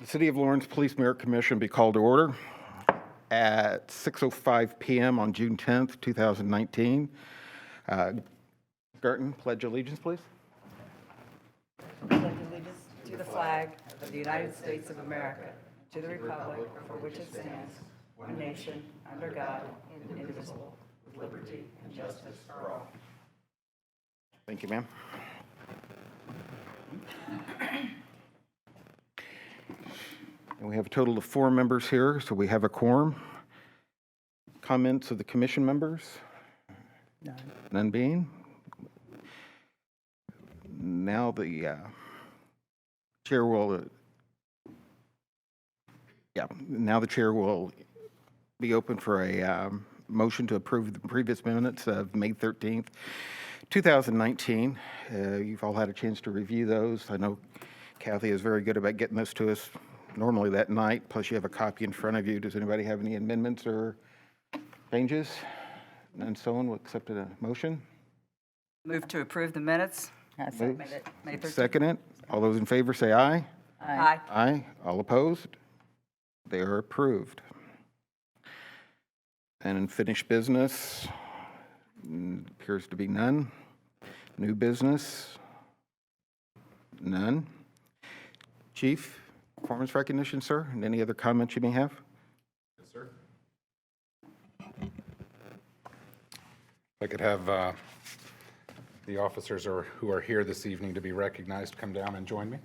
The City of Lawrence Police Merit Commission be called to order at 6:05 p.m. on June 10th, 2019. Garton, pledge allegiance, please. Pledge allegiance to the flag of the United States of America, to the republic for which it stands, one nation, under God, indivisible, with liberty and justice for all. Thank you, ma'am. And we have a total of 4 members here, so we have a quorum. Comments of the commission members? None being. Now the chair will, now the chair will be open for a motion to approve the previous minutes of May 13th, 2019. You've all had a chance to review those. I know Kathy is very good about getting this to us normally that night, plus you have a copy in front of you. Does anybody have any amendments or changes? And someone will accept a motion? Move to approve the minutes. Move. May 13th. Second it. All those in favor say aye. Aye. Aye. All opposed? They are approved. And in finished business, appears to be none. New business, none. Chief, performance recognition, sir, and any other comments you may have? Yes, sir. If I could have the officers who are here this evening to be recognized come down and join me.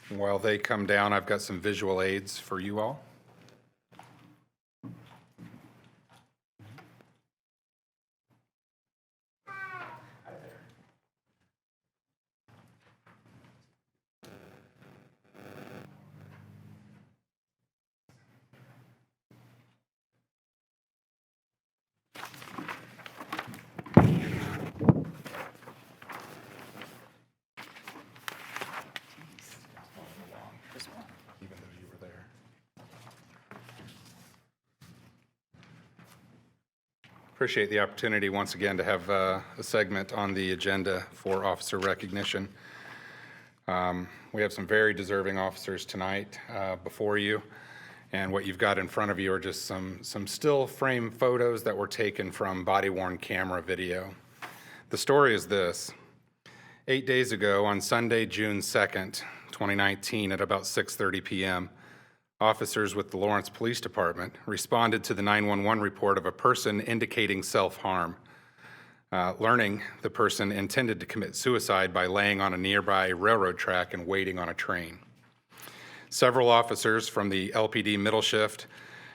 While they come down, I've got some visual aids for you all. Even though you were there. Appreciate the opportunity once again to have a segment on the agenda for officer recognition. We have some very deserving officers tonight before you, and what you've got in front of you are just some still frame photos that were taken from body-worn camera video. The story is this. 8 days ago, on Sunday, June 2nd, 2019, at about 6:30 p.m., officers with the Lawrence Police Department responded to the 911 report of a person indicating self-harm. Learning the person intended to commit suicide by laying on a nearby railroad track and waiting on a train. Several officers from the LPD middle shift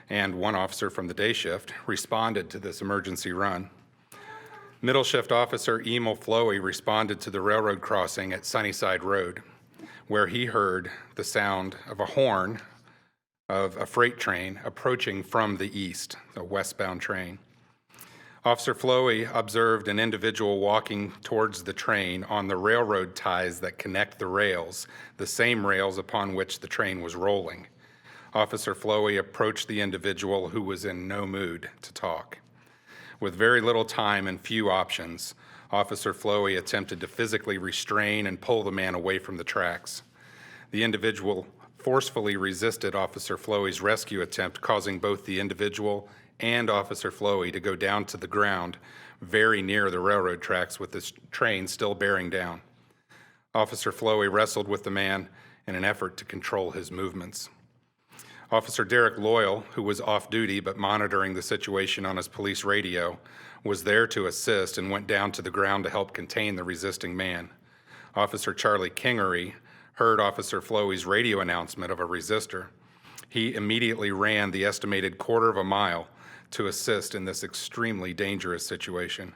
and one officer from the day shift responded to this emergency run. Middle shift officer Emil Flowey responded to the railroad crossing at Sunnyside Road, where he heard the sound of a horn of a freight train approaching from the east, a westbound train. Officer Flowey observed an individual walking towards the train on the railroad ties that connect the rails, the same rails upon which the train was rolling. Officer Flowey approached the individual, who was in no mood to talk. With very little time and few options, Officer Flowey attempted to physically restrain and pull the man away from the tracks. The individual forcefully resisted Officer Flowey's rescue attempt, causing both the individual and Officer Flowey to go down to the ground very near the railroad tracks, with the train still bearing down. Officer Flowey wrestled with the man in an effort to control his movements. Officer Derek Loyal, who was off duty but monitoring the situation on his police radio, was there to assist and went down to the ground to help contain the resisting man. Officer Charlie Kingery heard Officer Flowey's radio announcement of a resistor. He immediately ran the estimated quarter of a mile to assist in this extremely dangerous situation.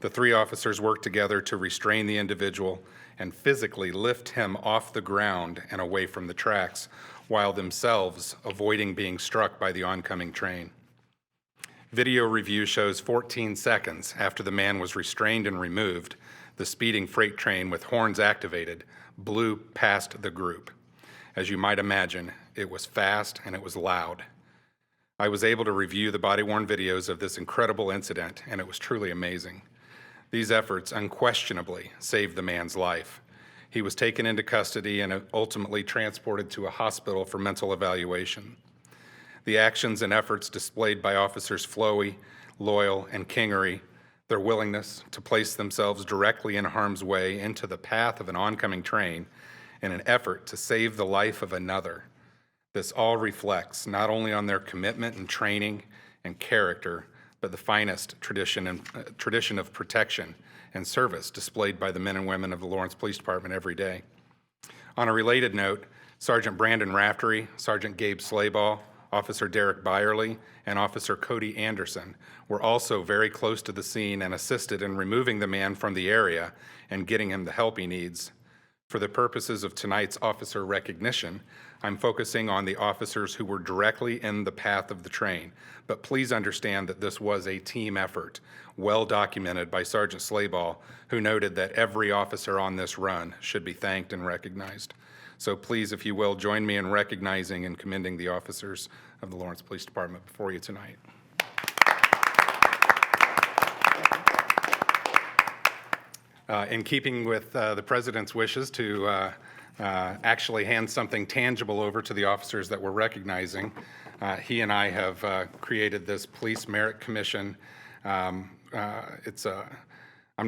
The 3 officers worked together to restrain the individual and physically lift him off the ground and away from the tracks, while themselves avoiding being struck by the oncoming train. Video review shows 14 seconds after the man was restrained and removed, the speeding freight train with horns activated blew past the group. As you might imagine, it was fast and it was loud. I was able to review the body-worn videos of this incredible incident, and it was truly amazing. These efforts unquestionably saved the man's life. He was taken into custody and ultimately transported to a hospital for mental evaluation. The actions and efforts displayed by Officers Flowey, Loyal, and Kingery, their willingness to place themselves directly in harm's way into the path of an oncoming train in an effort to save the life of another. This all reflects not only on their commitment and training and character, but the finest tradition of protection and service displayed by the men and women of the Lawrence Police Department every day. On a related note, Sergeant Brandon Raftery, Sergeant Gabe Slayball, Officer Derek Byerly, and Officer Cody Anderson were also very close to the scene and assisted in removing the man from the area and getting him the help he needs. For the purposes of tonight's officer recognition, I'm focusing on the officers who were directly in the path of the train, but please understand that this was a team effort, well documented by Sergeant Slayball, who noted that every officer on this run should be thanked and recognized. So please, if you will, join me in recognizing and commending the officers of the Lawrence Police Department before you tonight. In keeping with the President's wishes to actually hand something tangible over to the officers that we're recognizing, he and I have created this Police Merit Commission. I'm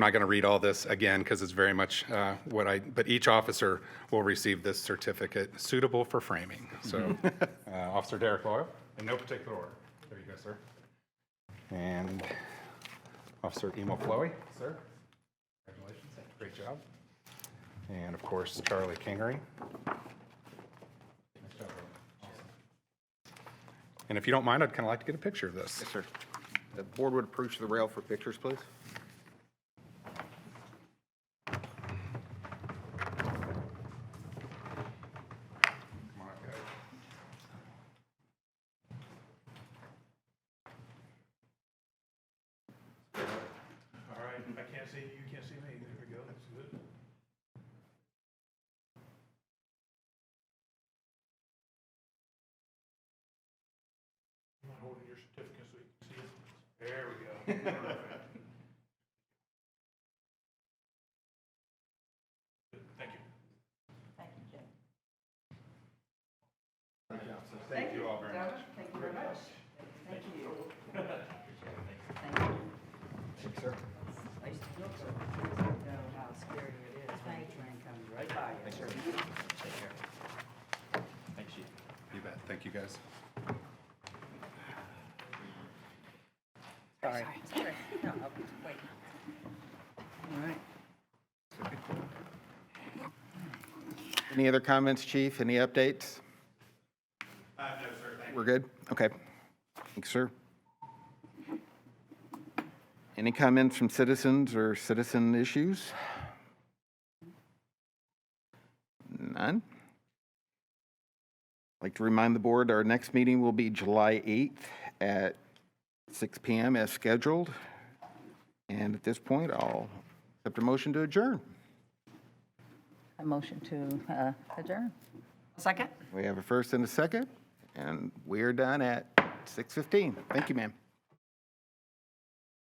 not going to read all this again because it's very much but each officer will receive this certificate suitable for framing. So, Officer Derek Loyal, in no particular order. There you go, sir. And Officer Emo Flowey, sir. Congratulations. Great job. And of course, Charlie Kingery. Nice job, bro. Awesome. And if you don't mind, I'd kind of like to get a picture of this. Yes, sir. The board would approach the rail for pictures, please. Come on up, guys. All right, I can't see you, you can't see me. There we go, that's good. I'm not holding your certificate so you can see it. There we go. Perfect. Good, thank you. Thank you, Jim. Thank you all very much. Thank you very much. Thank you. Thank you. Thank you, sir. I used to feel so, know how scary it is when a train comes right by you. Thanks, sir. Take care. Thanks, Chief. You bet. Thank you, guys. Sorry. No, wait. All right. Any other comments, Chief? Any updates? No, sir, thank you. We're good? Okay. Thanks, sir. Any comments from citizens or citizen issues? None? I'd like to remind the board, our next meeting will be July 8th at 6 p.m. as scheduled. And at this point, I'll accept a motion to adjourn. A motion to adjourn. Second? We have a first and a second, and we are done at 6:15. Thank you, ma'am.